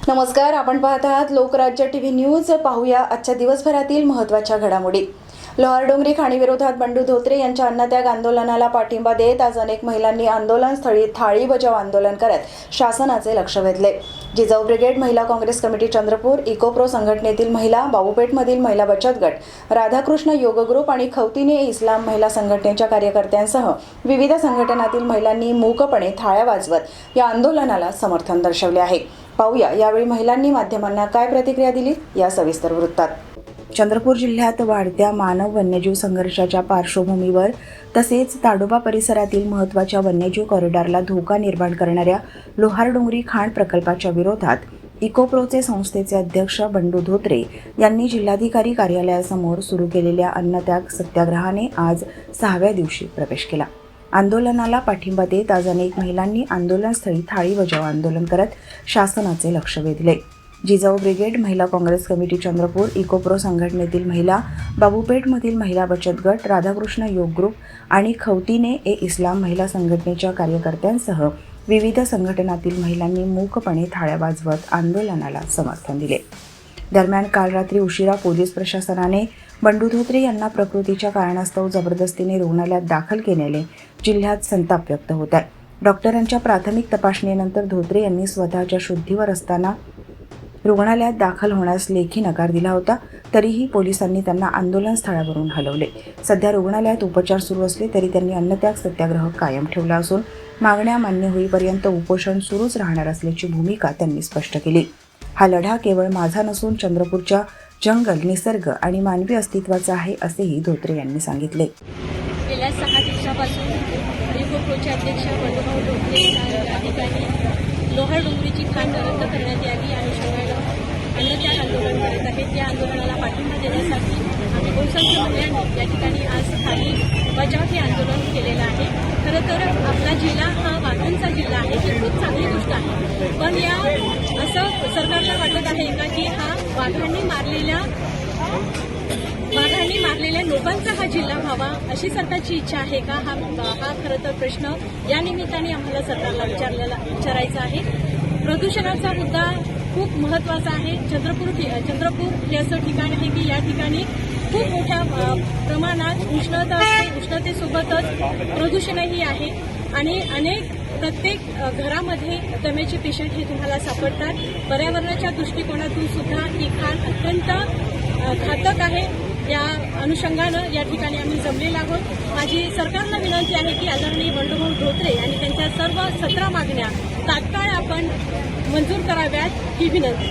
नमस्कार, आपण पाहत आहात लोकराज्य टीव्ही न्यूज। पाहूया आजच्या दिवसभरातील महत्त्वाच्या घडामोडी। लोहारडोंगरी खाणीविरोधात बंडू धोत्रे यांच्या अन्नत्याग आंदोलनाला पाठिंबा देत आज अनेक महिलांनी आंदोलनस्थळी थाळी बजाव आंदोलन करत शासनाचे लक्ष वेधले। जिजाऊ ब्रिगेड महिला काँग्रेस कमिटी चंद्रपूर, इकोप्रो संघटनेतील महिला, बाबूपेठमधील महिला बचत गट, राधाकृष्ण योग ग्रुप आणि खवतीने इस्लाम महिला संघटनेच्या कार्यकर्त्यांसह विविध संघटनातील महिलांनी मूकपणे थाळ्या वाजवत या आंदोलनाला समर्थन दर्शवले आहे। पाहूया यावेळी महिलांनी माध्यमांना काय प्रतिक्रिया दिली या सविस्तर वृत्तात। चंद्रपूर जिल्ह्यात वाढत्या मानव वन्यजीव संघर्षाच्या पार्श्वभूमीवर तसेच ताडोबा परिसरातील महत्त्वाच्या वन्यजीव कॉरिडॉरला धोका निर्माण करणाऱ्या लोहारडोंगरी खाण प्रकल्पाच्या विरोधात इकोप्रोचे संस्थेचे अध्यक्ष बंडू धोत्रे यांनी जिल्हाधिकारी कार्यालयासमोर सुरू केलेल्या अन्नत्याग सत्याग्रहाने आज 6व्या दिवशी प्रवेश केला। आंदोलनाला पाठिंबा देत आज अनेक महिलांनी आंदोलनस्थळी थाळी बजाव आंदोलन करत शासनाचे लक्ष वेधले। जिजाऊ ब्रिगेड महिला काँग्रेस कमिटी चंद्रपूर, इकोप्रो संघटनेतील महिला, बाबूपेठमधील महिला बचत गट, राधाकृष्ण योग ग्रुप आणि खवतीने इस्लाम महिला संघटनेच्या कार्यकर्त्यांसह विविध संघटनातील महिलांनी मूकपणे थाळ्या वाजवत आंदोलनाला समर्थन दिले। दरम्यान काल रात्री उशिरा पोलीस प्रशासनाने बंडू धोत्रे यांना प्रकृतीच्या कारणास्तव जबरदस्तीने रुग्णालयात दाखल केल्याने जिल्ह्यात संताप व्यक्त होत आहे। डॉक्टरांच्या प्राथमिक तपासणीनंतर धोत्रे यांनी स्वतःच्या शुद्धीवर असताना रुग्णालयात दाखल होण्यास लेखी नकार दिला होता, तरीही पोलिसांनी त्यांना आंदोलन स्थळावरून हलवले। सध्या रुग्णालयात उपचार सुरू असले तरी त्यांनी अन्नत्याग सत्याग्रह कायम ठेवला असून मागण्या मान्य होईपर्यंत उपोषण सुरूच राहणार असल्याची भूमिका त्यांनी स्पष्ट केली। हा लढा केवळ माझा नसून चंद्रपूरच्या जंगल, निसर्ग आणि मानवी अस्तित्वाचा आहे असेही धोत्रे यांनी सांगितले। गेल्या 6 दिवसापासून इकोप्रोचे अध्यक्ष बंडूभाऊ धोत्रे या ठिकाणी लोहारडोंगरीची खाण रद्द करण्यात यावी आणि अन्नत्याग आंदोलन करत आहेत। या आंदोलनाला पाठिंबा देण्यासाठी आम्ही बहुसंख्य महिलांनी या ठिकाणी आज थाळी बजाव हे आंदोलन केलेलं आहे। खरं तर आपला जिल्हा हा वाघांचा जिल्हा आहे, ही खूप चांगली गोष्ट आहे, पण या असं सरकारला वाटत आहे का की हा वाघांनी मारलेल्या लोकांचा हा जिल्हा व्हावा अशी सरकारची इच्छा आहे का? हा खरं तर प्रश्न या निमित्ताने आम्हाला सरकारला विचारायचा आहे। प्रदूषणाचा मुद्दा खूप महत्त्वाचा आहे। चंद्रपूर हे असं ठिकाण आहे की या ठिकाणी खूप मोठ्या प्रमाणात उष्णता असते, उष्णतेसोबतच प्रदूषणही आहे आणि प्रत्येक घरामध्ये दम्याचे पेशंट हे तुम्हाला सापडतात। पर्यावरणाच्या दृष्टिकोनातून सुद्धा ही खाण अत्यंत घातक आहे। या अनुषंगानं या ठिकाणी आम्ही जमलेलो आहोत। माझी सरकारला विनंती आहे की आदरणीय बंडूभाऊ धोत्रे आणि त्यांच्या सर्व 17 मागण्या तात्काळ आपण मंजूर कराव्यात ही विनंती।